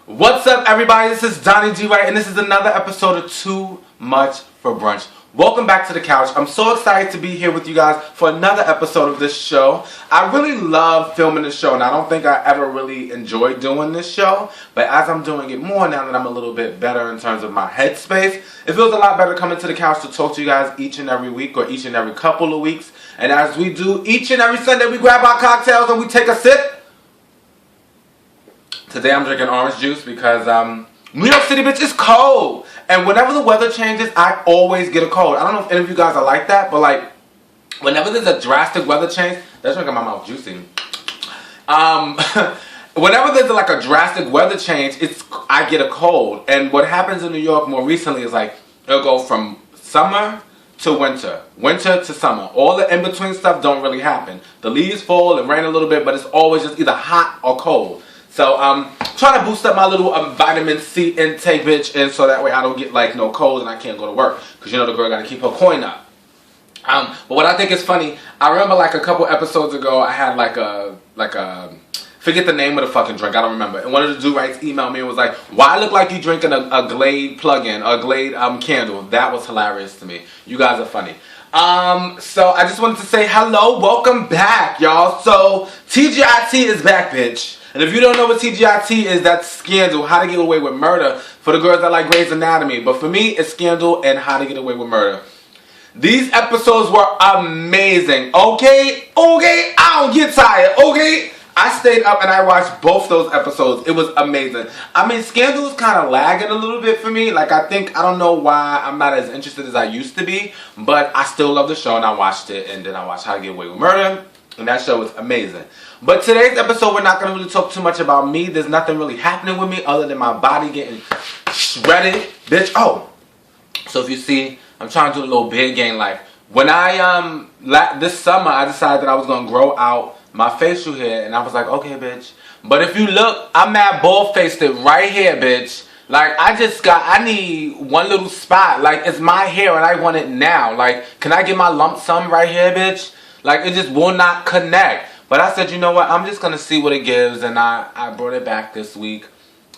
What's up, everybody? This is Donnie Duright, and this is another episode of Too Much for Brunch. Welcome back to the couch. I'm so excited to be here with you guys for another episode of this show. I really love filming this show, and I don't think I ever really enjoyed doing this show. But as I'm doing it more now that I'm a little bit better in terms of my headspace, it feels a lot better coming to the couch to talk to you guys each and every week or each and every couple of weeks. And as we do each and every Sunday, we grab our cocktails and we take a sip. Today I'm drinking orange juice because New York City, bitch, is cold. And whenever the weather changes, I always get a cold. I don't know if any of you guys are like that, but like, whenever there's a drastic weather change, that's making my mouth juicy. Whenever there's like a drastic weather change, I get a cold. And what happens in New York more recently is like, it'll go from summer to winter, winter to summer. All the in-between stuff don't really happen. The leaves fall and rain a little bit, but it's always just either hot or cold. So I'm trying to boost up my little vitamin C intake, bitch, and so that way I don't get like no cold and I can't go to work. Because you know the girl got to keep her coin up. But what I think is funny, I remember like a couple episodes ago I had like a forget the name of the fucking drink, I don't remember. And one of the Durights emailed me and was like, why look like you drinking a Glade plug-in, a Glade candle? That was hilarious to me. You guys are funny. So I just wanted to say hello, welcome back, y'all. So TGIT is back, bitch. And if you don't know what TGIT is, that's Scandal, How to Get Away with Murder, for the girls that like Grey's Anatomy. But for me, it's Scandal and How to Get Away with Murder. These episodes were amazing, okay? Okay, I don't get tired, okay? I stayed up and I watched both those episodes. It was amazing. I mean, Scandal is kind of lagging a little bit for me. Like, I don't know why I'm not as interested as I used to be. But I still love the show and I watched it. And then I watched How to Get Away with Murder. And that show was amazing. But today's episode, we're not going to really talk too much about me. There's nothing really happening with me other than my body getting shredded. Bitch, oh. So if you see, I'm trying to do a little beard gain life. When I, this summer, I decided that I was going to grow out my facial hair. And I was like, okay, bitch. But if you look, I'm mad bald-faced it right here, bitch. Like, I need one little spot. Like, it's my hair and I want it now. Like, can I get my lump sum right here, bitch? Like, it just will not connect. But I said, you know what? I'm just going to see what it gives. And I brought it back this week.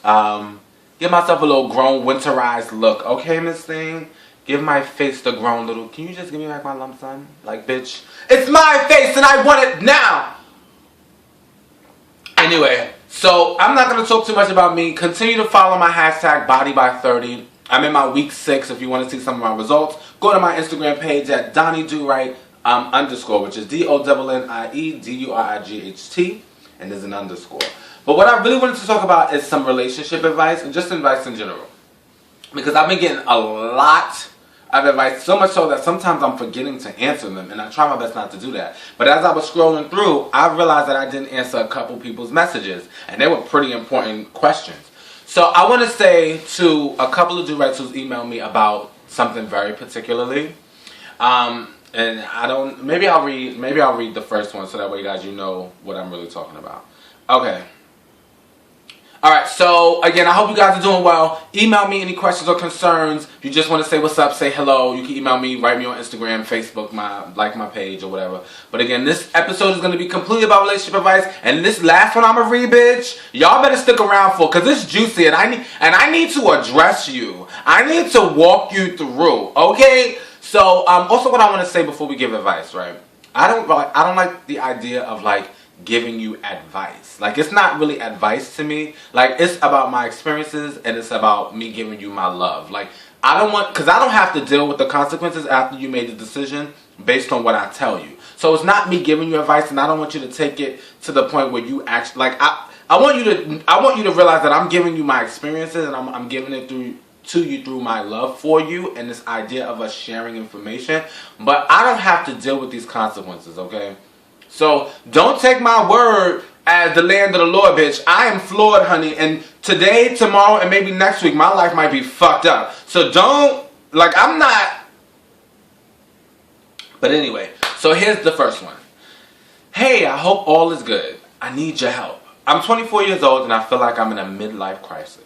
Give myself a little grown, winterized look. Okay, Miss Thing? Give my face the grown little... Can you just give me back my lump sum? Like, bitch. It's my face and I want it now! Anyway, so I'm not going to talk too much about me. Continue to follow my hashtag BodyBy30. I'm in my week 6 if you want to see some of my results. Go to my Instagram page at Donnie Duright. _ which is DONNIE DURIGHT, and there's an underscore. But what I really wanted to talk about is some relationship advice and just advice in general, because I've been getting a lot of advice, so much so that sometimes I'm forgetting to answer them, and I try my best not to do that. But as I was scrolling through, I realized that I didn't answer a couple people's messages, and they were pretty important questions. So I want to say to a couple of Durights who's emailed me about something very particularly. And maybe I'll read the first one so that way, guys, you know what I'm really talking about. Okay. Alright, so again, I hope you guys are doing well. Email me any questions or concerns. If you just want to say what's up, say hello, you can email me, write me on Instagram, Facebook, like my page or whatever. But again, this episode is going to be completely about relationship advice. And this last one I'm going to read, bitch, y'all better stick around for, because it's juicy and I need to address you. I need to walk you through, okay? So, also what I want to say before we give advice, right? I don't like the idea of, like, giving you advice. Like, it's not really advice to me. Like, it's about my experiences and it's about me giving you my love. Like, because I don't have to deal with the consequences after you made the decision based on what I tell you. So, it's not me giving you advice, and I don't want you to take it to the point where you actually, like, I want you to realize that I'm giving you my experiences and I'm giving it to you through my love for you and this idea of us sharing information. But I don't have to deal with these consequences, okay? So don't take my word as the land of the Lord, bitch. I am floored, honey. And today, tomorrow, and maybe next week, my life might be fucked up. So don't, like, I'm not. But anyway, so here's the first one. Hey, I hope all is good. I need your help. I'm 24 years old and I feel like I'm in a midlife crisis.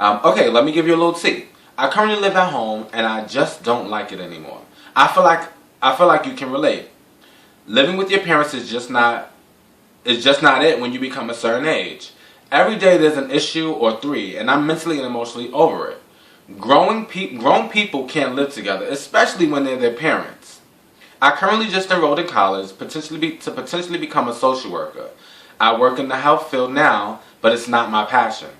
Okay, let me give you a little tea. I currently live at home and I just don't like it anymore. I feel like you can relate. Living with your parents is just not it when you become a certain age. Every day there's an issue or three, and I'm mentally and emotionally over it. Grown people can't live together, especially when they're their parents. I currently just enrolled in college, to potentially become a social worker. I work in the health field now, but it's not my passion.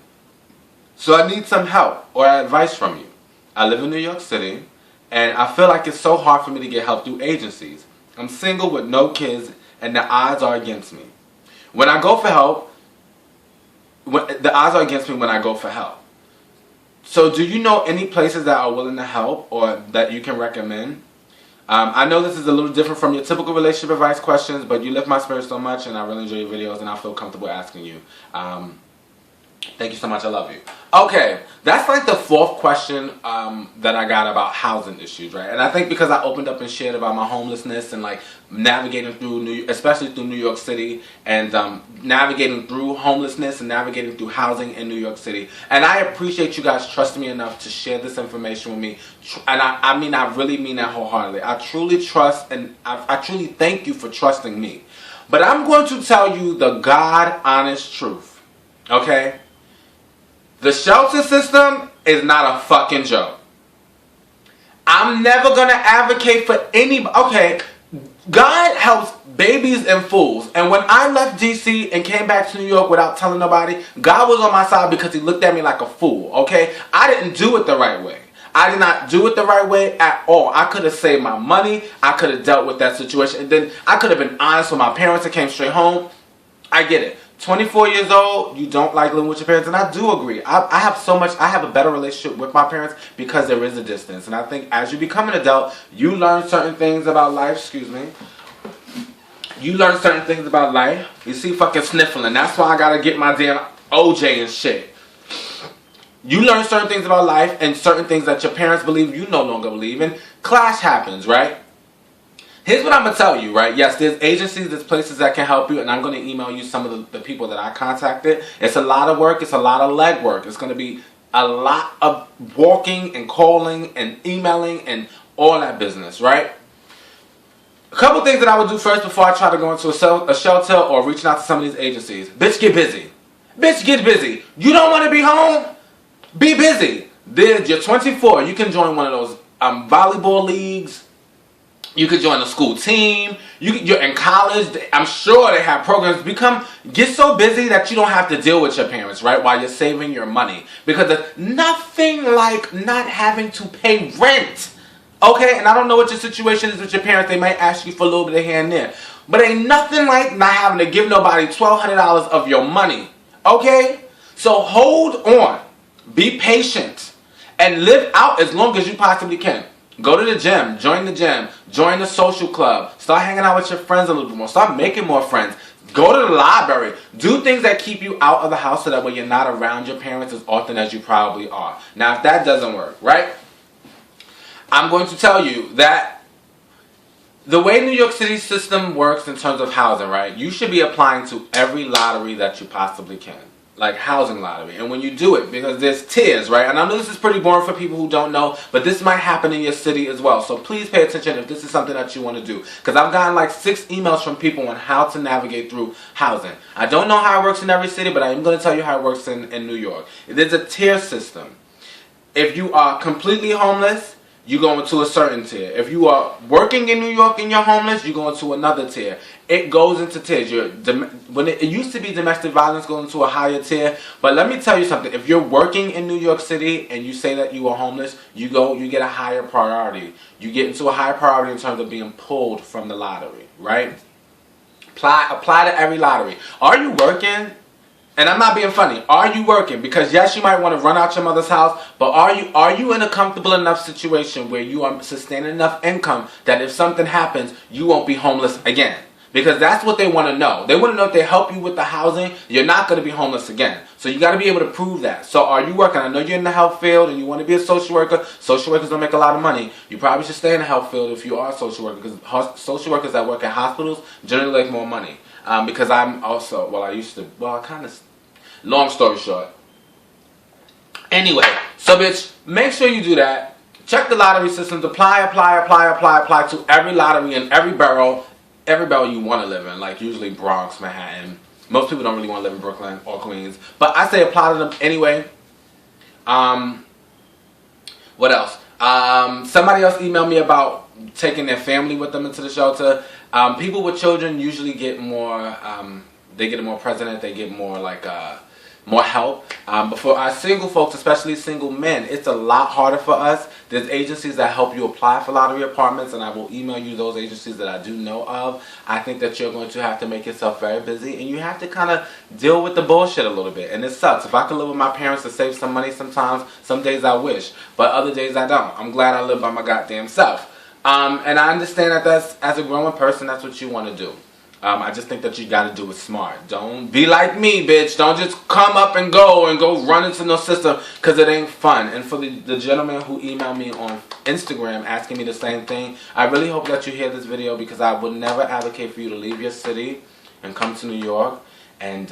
So I need some help or advice from you. I live in New York City, and I feel like it's so hard for me to get help through agencies. I'm single with no kids, and the odds are against me. When I go for help, the odds are against me when I go for help. So do you know any places that are willing to help or that you can recommend? I know this is a little different from your typical relationship advice questions, but you lift my spirit so much, and I really enjoy your videos, and I feel comfortable asking you. Thank you so much. I love you. Okay, that's like the fourth question that I got about housing issues, right? And I think because I opened up and shared about my homelessness and like navigating through especially through New York City, and navigating through homelessness and navigating through housing in New York City. And I appreciate you guys trusting me enough to share this information with me. And I really mean that wholeheartedly. I truly trust, and I truly thank you for trusting me. But I'm going to tell you the God honest truth, okay? The shelter system is not a fucking joke. I'm never going to advocate for any... Okay, God helps babies and fools. And when I left DC and came back to New York without telling nobody, God was on my side because he looked at me like a fool, okay? I didn't do it the right way. I did not do it the right way at all. I could have saved my money. I could have dealt with that situation. And then I could have been honest with my parents and came straight home. I get it. 24 years old, you don't like living with your parents, and I do agree. I have a better relationship with my parents because there is a distance. And I think as you become an adult, you learn certain things about life, You learn certain things about life. You see fucking sniffling. That's why I gotta get my damn OJ and shit. You learn certain things about life and certain things that your parents believe you no longer believe in. Clash happens, right? Here's what I'm going to tell you, right? Yes, there's agencies, there's places that can help you, and I'm going to email you some of the people that I contacted. It's a lot of work. It's a lot of leg work. It's going to be a lot of walking and calling and emailing and all that business, right? A couple things that I would do first before I try to go into a shelter or reaching out to some of these agencies. Bitch, get busy. Bitch, get busy. You don't want to be home? Be busy. You're 24. You can join one of those volleyball leagues. You could join a school team. You're in college. I'm sure they have programs. Get so busy that you don't have to deal with your parents, right? While you're saving your money. Because there's nothing like not having to pay rent. Okay? And I don't know what your situation is with your parents. They might ask you for a little bit of here and there. But ain't nothing like not having to give nobody $1,200 of your money. Okay? So hold on. Be patient. And live out as long as you possibly can. Go to the gym, join the social club, start hanging out with your friends a little bit more, start making more friends, go to the library, do things that keep you out of the house so that way you're not around your parents as often as you probably are. Now if that doesn't work, right, I'm going to tell you that the way New York City system works in terms of housing, right, you should be applying to every lottery that you possibly can. Like housing lottery. And when you do it, because there's tiers, right? And I know this is pretty boring for people who don't know, but this might happen in your city as well. So please pay attention if this is something that you want to do. Because I've gotten like 6 emails from people on how to navigate through housing. I don't know how it works in every city, but I am going to tell you how it works in New York. There's a tier system. If you are completely homeless, you go into a certain tier. If you are working in New York and you're homeless, you go into another tier. It goes into tiers. When it used to be domestic violence goes into a higher tier. But let me tell you something. If you're working in New York City and you say that you are homeless, you get a higher priority. You get into a higher priority in terms of being pulled from the lottery, right? Apply to every lottery. Are you working? And I'm not being funny. Are you working? Because yes, you might want to run out your mother's house, but are you in a comfortable enough situation where you are sustaining enough income that if something happens, you won't be homeless again? Because that's what they want to know. They want to know if they help you with the housing, you're not going to be homeless again. So you got to be able to prove that. So are you working? I know you're in the health field and you want to be a social worker. Social workers don't make a lot of money. You probably should stay in the health field if you are a social worker, because social workers that work at hospitals generally make more money. Because I'm also, long story short. Anyway, so bitch, make sure you do that. Check the lottery systems. Apply to every lottery in every borough you want to live in, like usually Bronx, Manhattan, Most people don't really want to live in Brooklyn or Queens. But I say apply to them anyway. What else? Somebody else emailed me about taking their family with them into the shelter. People with children usually get more, they get more present, they get more like, more help. But for our single folks, especially single men, it's a lot harder for us. There's agencies that help you apply for lottery apartments, and I will email you those agencies that I do know of. I think that you're going to have to make yourself very busy, and you have to kind of deal with the bullshit a little bit. And it sucks. If I could live with my parents to save some money sometimes, some days I wish. But other days I don't. I'm glad I live by my goddamn self. And I understand that that's, as a grown person, that's what you want to do. I just think that you gotta do it smart. Don't be like me, bitch. Don't just come up and go run into no system, because it ain't fun. And for the gentleman who emailed me on Instagram asking me the same thing, I really hope that you hear this video, because I would never advocate for you to leave your city and come to New York and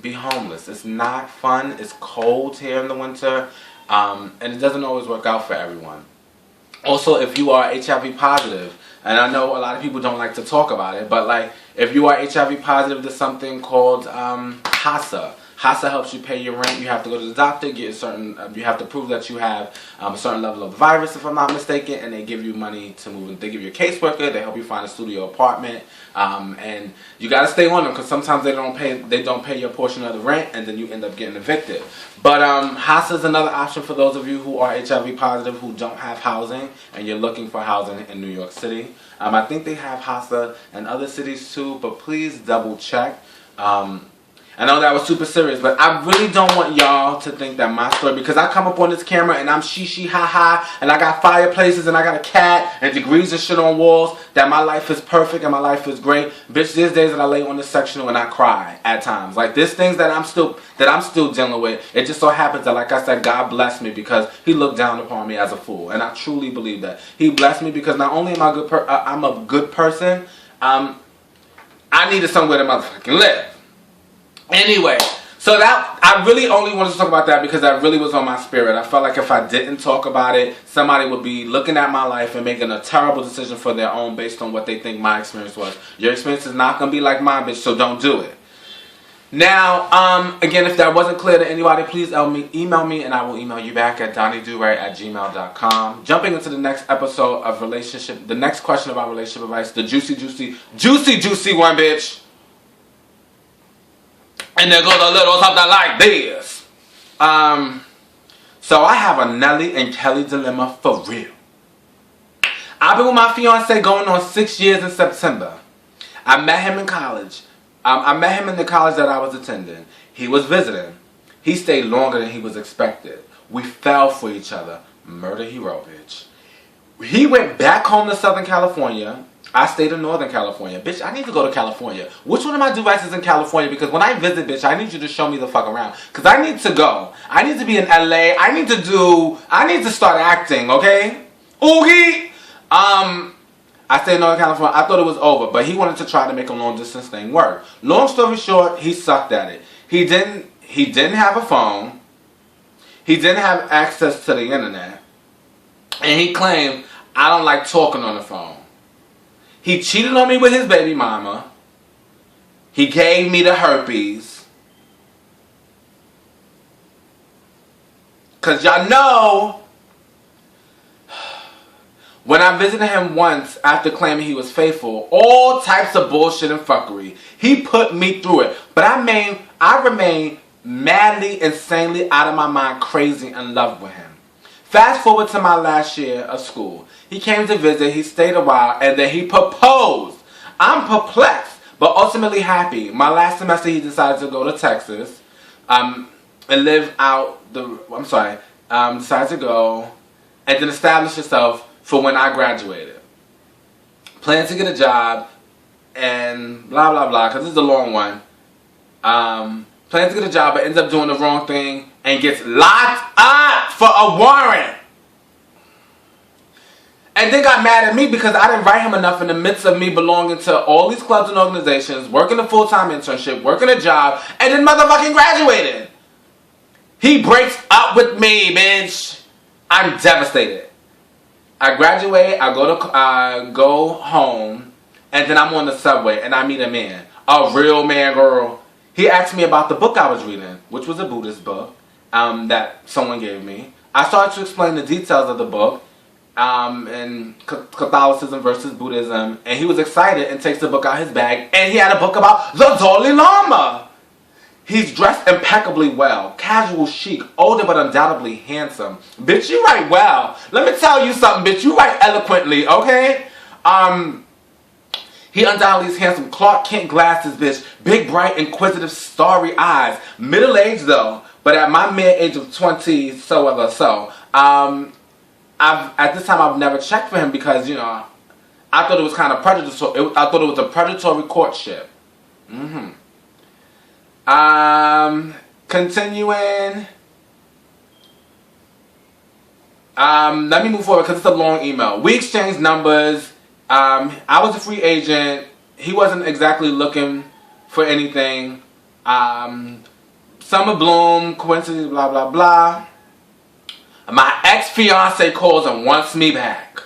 be homeless. It's not fun. It's cold here in the winter, and it doesn't always work out for everyone. Also, if you are HIV positive, and I know a lot of people don't like to talk about it, but like, if you are HIV positive, there's something called HASA. HASA helps you pay your rent. You have to go to the doctor, get a certain, you have to prove that you have a certain level of the virus, if I'm not mistaken, and they give you money to move in. They give you a caseworker, they help you find a studio apartment, and you got to stay on them, because sometimes they don't pay your portion of the rent, and then you end up getting evicted. But HASA is another option for those of you who are HIV positive, who don't have housing, and you're looking for housing in New York City. I think they have HASA in other cities too, but please double check. I know that was super serious, but I really don't want y'all to think that my story, because I come up on this camera and I'm she ha ha, and I got fireplaces and I got a cat and degrees and shit on walls, that my life is perfect and my life is great. Bitch, there's days that I lay on this sectional and I cry at times. Like, there's things that I'm still dealing with. It just so happens that, like I said, God blessed me because He looked down upon me as a fool, and I truly believe that He blessed me because not only am I I'm a good person, I needed somewhere to motherfucking live. Anyway, so that, I really only wanted to talk about that because that really was on my spirit. I felt like if I didn't talk about it, somebody would be looking at my life and making a terrible decision for their own based on what they think my experience was. Your experience is not going to be like mine, bitch, so don't do it. Now, again, if that wasn't clear to anybody, please email me and I will email you back at donnieduright@gmail.com. Jumping into the next episode of relationship, the next question about relationship advice, the juicy one, bitch. And there goes a little something like this. So I have a Nelly and Kelly dilemma for real. I've been with my fiance going on 6 years in September. I met him in college. I met him in the college that I was attending. He was visiting. He stayed longer than he was expected. We fell for each other. Murder hero, bitch. He went back home to Southern California. I stayed in Northern California. Bitch, I need to go to California. Which one of my Durights is in California? Because when I visit, bitch, I need you to show me the fuck around. Because I need to go. I need to be in LA. I need to start acting, okay? Oogie! I stayed in Northern California. I thought it was over, but he wanted to try to make a long distance thing work. Long story short, he sucked at it. He didn't have a phone. He didn't have access to the internet. And he claimed, I don't like talking on the phone. He cheated on me with his baby mama. He gave me the herpes. Because y'all know, when I visited him once after claiming he was faithful, all types of bullshit and fuckery. He put me through it. But I remain madly, insanely out of my mind, crazy in love with him. Fast forward to my last year of school. He came to visit, he stayed a while, and then he proposed. I'm perplexed, but ultimately happy. My last semester he decided to go to Texas, and live out decided to go, and then establish himself for when I graduated. Planned to get a job, and blah blah blah, because this is a long one. Plans to get a job, but ends up doing the wrong thing and gets locked up for a warrant. And then got mad at me because I didn't write him enough in the midst of me belonging to all these clubs and organizations, working a full-time internship, working a job, and then motherfucking graduated. He breaks up with me, bitch. I'm devastated. I graduate, I go home, and then I'm on the subway and I meet a man. A real man, girl. He asked me about the book I was reading, which was a Buddhist book that someone gave me. I started to explain the details of the book and Catholicism versus Buddhism, and he was excited and takes the book out of his bag, and he had a book about the Dalai Lama. He's dressed impeccably well, casual chic, older but undoubtedly handsome. Bitch, you write well. Let me tell you something, bitch. You write eloquently, okay? He undoubtedly is handsome. Clark Kent glasses, bitch. Big, bright, inquisitive, starry eyes. Middle-aged, though. But at my mid-age of 20, at this time, I've never checked for him because, you know, I thought it was kind of predatory. I thought it was a predatory courtship. Continuing. Let me move forward because it's a long email. We exchanged numbers. I was a free agent. He wasn't exactly looking for anything. Summer bloom, coincidence, blah, blah, blah. My ex-fiance calls and wants me back.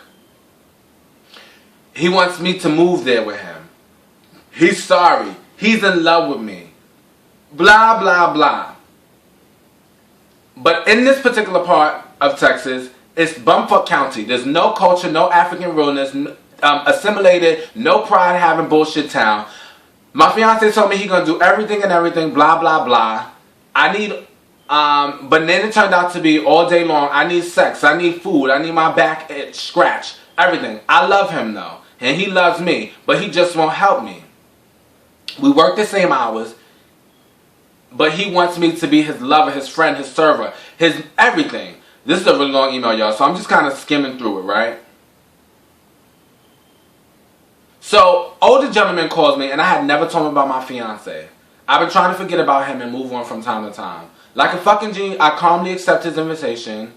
He wants me to move there with him. He's sorry. He's in love with me. Blah, blah, blah. But in this particular part of Texas, it's bumfuck county. There's no culture, no African realness, assimilated, no pride having bullshit town. My fiance told me he gonna do everything and everything, blah, blah, blah. I need, but then it turned out to be all day long. I need sex, I need food, I need my back scratched, everything. I love him though, and he loves me, but he just won't help me. We work the same hours, but he wants me to be his lover, his friend, his server, his everything. This is a really long email, y'all, so I'm just kind of skimming through it, right? So, older gentleman calls me, and I had never told him about my fiance. I've been trying to forget about him and move on from time to time. Like a fucking G, I calmly accept his invitation,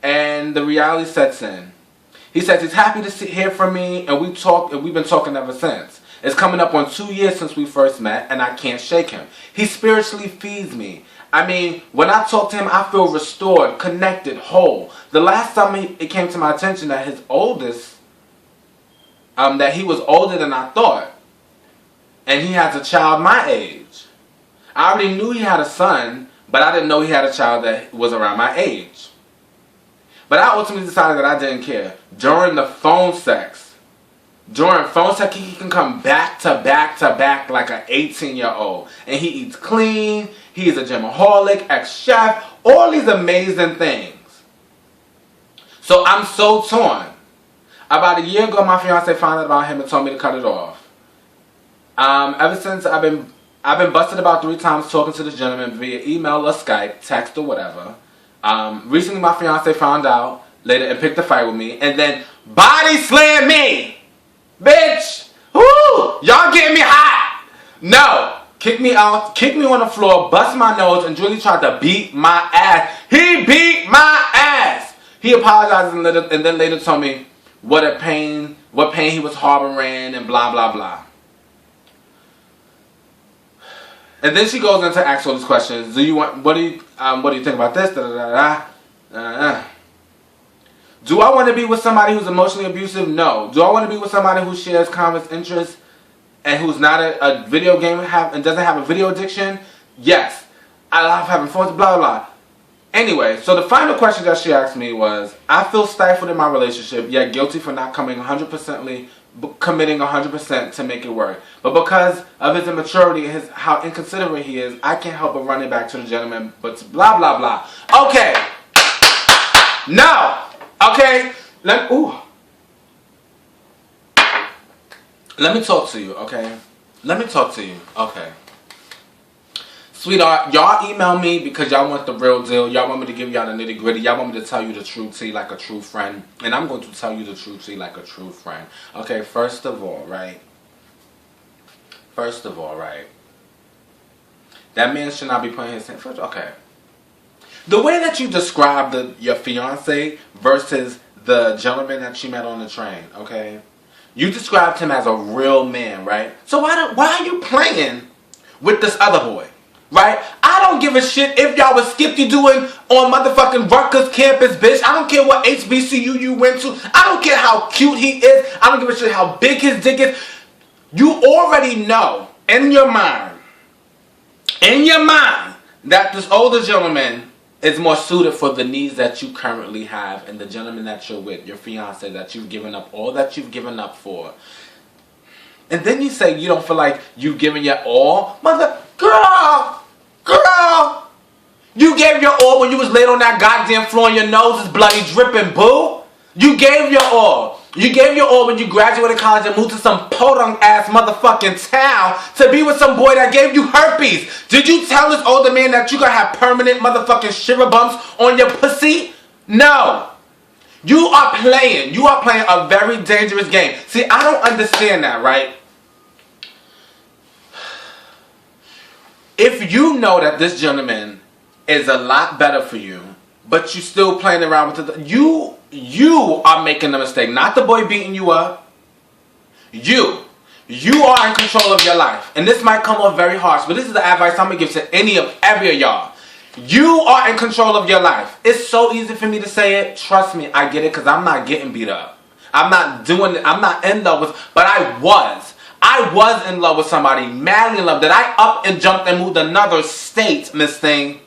and the reality sets in. He says he's happy to hear from me, and we've been talking ever since. It's coming up on 2 years since we first met, and I can't shake him. He spiritually feeds me. I mean, when I talk to him, I feel restored, connected, whole. The last time it came to my attention that his oldest, that he was older than I thought. And he has a child my age. I already knew he had a son, but I didn't know he had a child that was around my age. But I ultimately decided that I didn't care. During phone sex, he can come back to back to back like an 18-year-old. And he eats clean, he's a gymaholic, ex-chef, all these amazing things. So I'm so torn. About a year ago, my fiance found out about him and told me to cut it off. Ever since I've been busted about 3 times talking to this gentleman via email or Skype, text or whatever. Recently my fiance found out later and picked a fight with me and then body slammed me. Bitch! Woo! Y'all getting me hot! No! Kicked me out, kicked me on the floor, bust my nose, and Julie tried to beat my ass. He beat my ass! He apologized and then later told me what pain he was harboring and blah blah blah. And then she goes into ask all these questions. What do you think about this? Do I want to be with somebody who's emotionally abusive? No. Do I want to be with somebody who shares common interests and who's not a video game and doesn't have a video addiction? Yes. I love having fun, blah, blah, blah. Anyway, so the final question that she asked me was, I feel stifled in my relationship, yet guilty for not committing 100% to make it work. But because of his immaturity and how inconsiderate he is, I can't help but run it back to the gentleman, but blah, blah, blah. Okay. No. Okay. Let me talk to you, okay? Let me talk to you, okay? Sweetheart, y'all email me because y'all want the real deal. Y'all want me to give y'all the nitty gritty. Y'all want me to tell you the true tea like a true friend. And I'm going to tell you the true tea like a true friend. Okay, first of all, right? That man should not be putting his hand first. Okay. The way that you described your fiance versus the gentleman that you met on the train, okay? You described him as a real man, right? So why are you playing with this other boy? Right? I don't give a shit if y'all was skip-de-doing on motherfucking Rutgers campus, bitch. I don't care what HBCU you went to. I don't care how cute he is. I don't give a shit how big his dick is. You already know in your mind in your mind that this older gentleman is more suited for the needs that you currently have, and the gentleman that you're with, your fiance, that you've given up all that you've given up for. And then you say you don't feel like you've given your all. Girl, you gave your all when you was laid on that goddamn floor and your nose is bloody dripping, boo. You gave your all. You gave your all when you graduated college and moved to some podunk ass motherfucking town to be with some boy that gave you herpes. Did you tell this older man that you gonna have permanent motherfucking shiver bumps on your pussy? No. You are playing. You are playing a very dangerous game. See, I don't understand that, right? If you know that this gentleman is a lot better for you, but you still playing around with it, you are making a mistake. Not the boy beating you up. You are in control of your life. And this might come off very harsh, but this is the advice I'm going to give to every of y'all. You are in control of your life. It's so easy for me to say it. Trust me, I get it, because I'm not getting beat up. I'm not doing it. I'm not in love with, but I was in love with somebody, madly in love, that I up and jumped and moved another state, Miss Thing.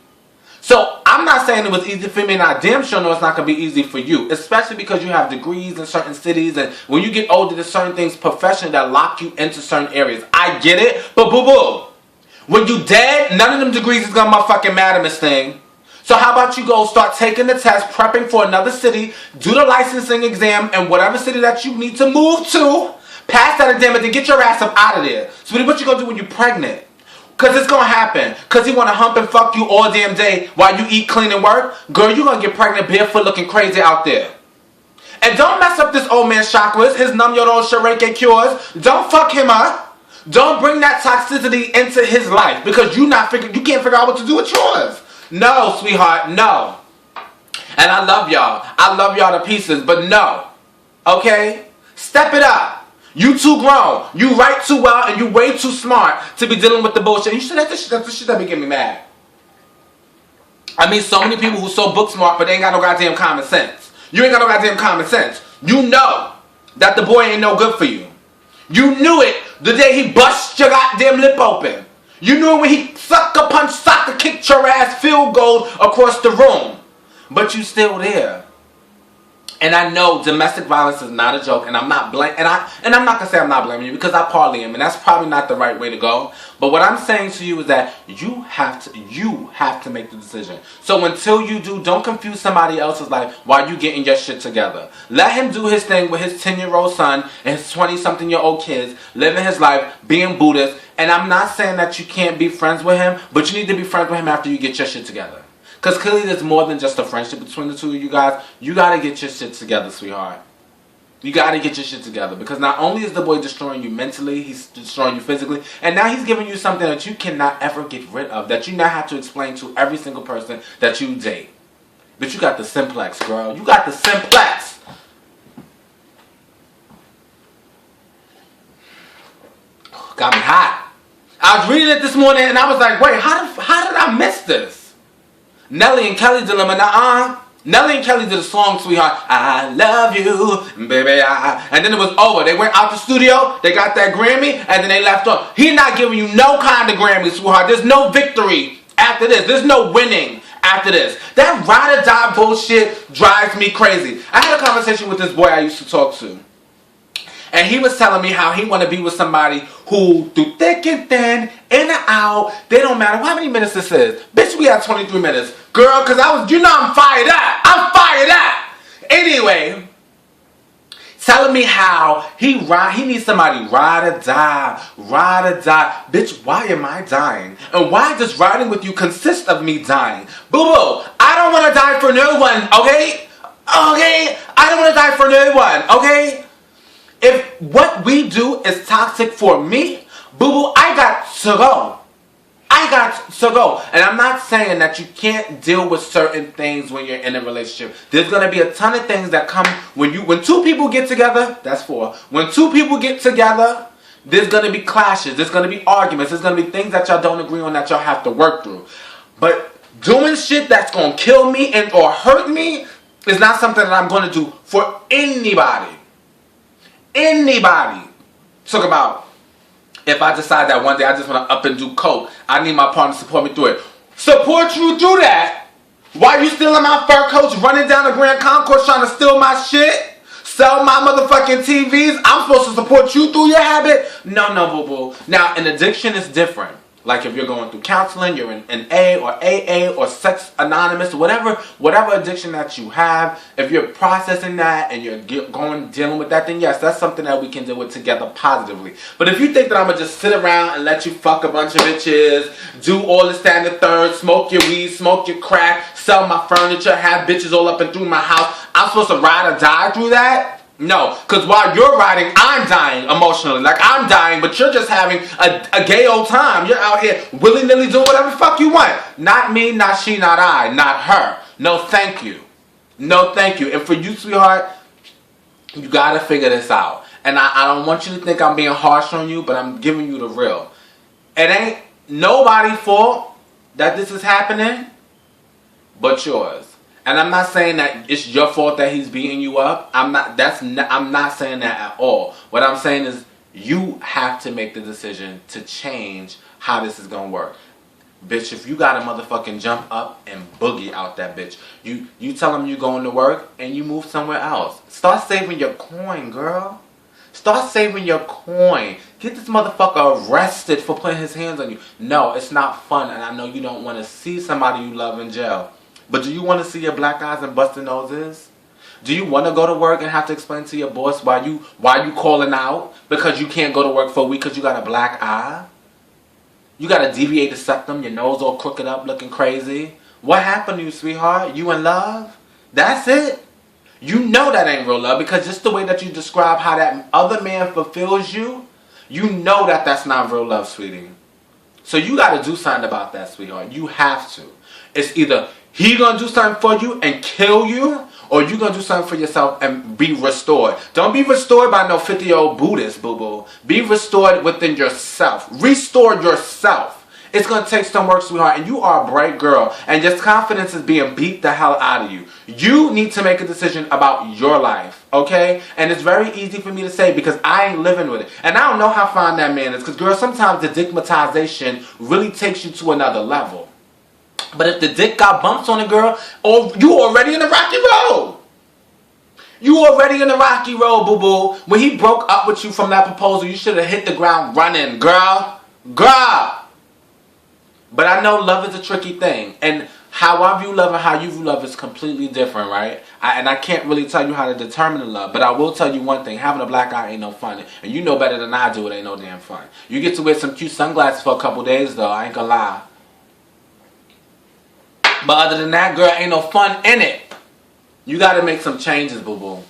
So, I'm not saying it was easy for me, and I damn sure know it's not going to be easy for you. Especially because you have degrees in certain cities, and when you get older, there's certain things professionally that lock you into certain areas. I get it, but boo-boo. When you dead, none of them degrees is going to motherfucking matter, Miss Thing. So how about you go start taking the test, prepping for another city, do the licensing exam in whatever city that you need to move to, pass that exam, and then get your ass up out of there. So what you going to do when you're pregnant? Because it's going to happen. Because he want to hump and fuck you all damn day while you eat, clean, and work. Girl, you're going to get pregnant barefoot looking crazy out there. And don't mess up this old man's chakras, his num-your-old shareke cures. Don't fuck him up. Don't bring that toxicity into his life. Because you can't figure out what to do with yours. No, sweetheart, no. And I love y'all. I love y'all to pieces, but no. Okay? Step it up. You too grown. You write too well, and you way too smart to be dealing with the bullshit. You should have that's the shit that be getting me mad. I mean, so many people who so book smart, but they ain't got no goddamn common sense. You ain't got no goddamn common sense. You know that the boy ain't no good for you. You knew it the day he bust your goddamn lip open. You knew it when he sucker punch, soccer kicked your ass field goal across the room. But you still there. And I know domestic violence is not a joke, and I'm not I'm not gonna say I'm not blaming you, because I partly am, and that's probably not the right way to go. But what I'm saying to you is that you have to make the decision. So until you do, don't confuse somebody else's life while you getting your shit together. Let him do his thing with his 10-year-old son and his 20-something-year-old kids, living his life, being Buddhist. And I'm not saying that you can't be friends with him, but you need to be friends with him after you get your shit together. Because clearly there's more than just a friendship between the two of you guys. You got to get your shit together, sweetheart. You got to get your shit together. Because not only is the boy destroying you mentally, he's destroying you physically. And now he's giving you something that you cannot ever get rid of. That you now have to explain to every single person that you date. But you got the simplex, girl. You got the simplex. Got me hot. I was reading it this morning and I was like, wait, how did I miss this? Nelly and Kelly dilemma. Nelly and Kelly did a song, sweetheart. I love you, baby. And then it was over. They went out the studio. They got that Grammy, and then they left on. He's not giving you no kind of Grammy, sweetheart. There's no victory after this. There's no winning after this. That ride or die bullshit drives me crazy. I had a conversation with this boy I used to talk to. And he was telling me how he want to be with somebody who, through thick and thin, in and out, they don't matter how many minutes this is. Bitch, we have 23 minutes. Girl, because I'm fired up. I'm fired up. Anyway, telling me how he needs somebody ride or die. Bitch, why am I dying? And why does riding with you consist of me dying? Boo-boo, I don't want to die for no one, okay? Okay? I don't want to die for no one, okay? If what we do is toxic for me, boo-boo, I got to go. And I'm not saying that you can't deal with certain things when you're in a relationship. There's going to be a ton of things that come when two people get together. That's four. When two people get together, there's going to be clashes. There's going to be arguments. There's going to be things that y'all don't agree on that y'all have to work through. But doing shit that's going to kill me or hurt me is not something that I'm going to do for anybody. Talk about If I decide that one day I just want to up and do coke, I need my partner to support me through it. Support you through that? Why you stealing my fur coats, running down the Grand Concourse trying to steal my shit? Sell my motherfucking TVs? I'm supposed to support you through your habit? No, boo-boo. Now, an addiction is different. Like if you're going through counseling, you're in A or AA or Sex Anonymous, whatever addiction that you have, if you're processing that and you're dealing with that, then yes, that's something that we can deal with together positively. But if you think that I'm going to just sit around and let you fuck a bunch of bitches, do all the standard thirds, smoke your weed, smoke your crack, sell my furniture, have bitches all up and through my house, I'm supposed to ride or die through that? No, because while you're riding, I'm dying emotionally. Like, I'm dying, but you're just having a gay old time. You're out here willy-nilly doing whatever the fuck you want. Not me, not she, not I, not her. No, thank you. No, thank you. And for you, sweetheart, you got to figure this out. And I don't want you to think I'm being harsh on you, but I'm giving you the real. It ain't nobody's fault that this is happening but yours. And I'm not saying that it's your fault that he's beating you up. I'm not saying that at all. What I'm saying is you have to make the decision to change how this is going to work. Bitch, if you got to motherfucking jump up and boogie out that bitch. You tell him you're going to work and you move somewhere else. Start saving your coin, girl. Start saving your coin. Get this motherfucker arrested for putting his hands on you. No, it's not fun. And I know you don't want to see somebody you love in jail. But do you want to see your black eyes and busted noses? Do you want to go to work and have to explain to your boss why you calling out? Because you can't go to work for a week because you got a black eye? You got a deviated septum, your nose all crooked up, looking crazy? What happened to you, sweetheart? You in love? That's it? You know that ain't real love because just the way that you describe how that other man fulfills you, you know that that's not real love, sweetie. So you got to do something about that, sweetheart. You have to. It's either he gonna do something for you and kill you, or you gonna do something for yourself and be restored. Don't be restored by no 50-year-old Buddhist, boo-boo. Be restored within yourself. Restore yourself. It's gonna take some work, sweetheart, and you are a bright girl, and your confidence is being beat the hell out of you. You need to make a decision about your life, okay? And it's very easy for me to say because I ain't living with it. And I don't know how fine that man is, because, girl, sometimes the dickmatization really takes you to another level. But if the dick got bumps on it, girl, you already in the rocky road. You already in the rocky road, boo-boo. When he broke up with you from that proposal, you should have hit the ground running, girl. Girl. But I know love is a tricky thing. And how I view love and how you view love is completely different, right? And I can't really tell you how to determine the love. But I will tell you one thing. Having a black eye ain't no fun. And you know better than I do, it ain't no damn fun. You get to wear some cute sunglasses for a couple days, though. I ain't gonna lie. But other than that, girl, ain't no fun in it. You gotta make some changes, boo-boo.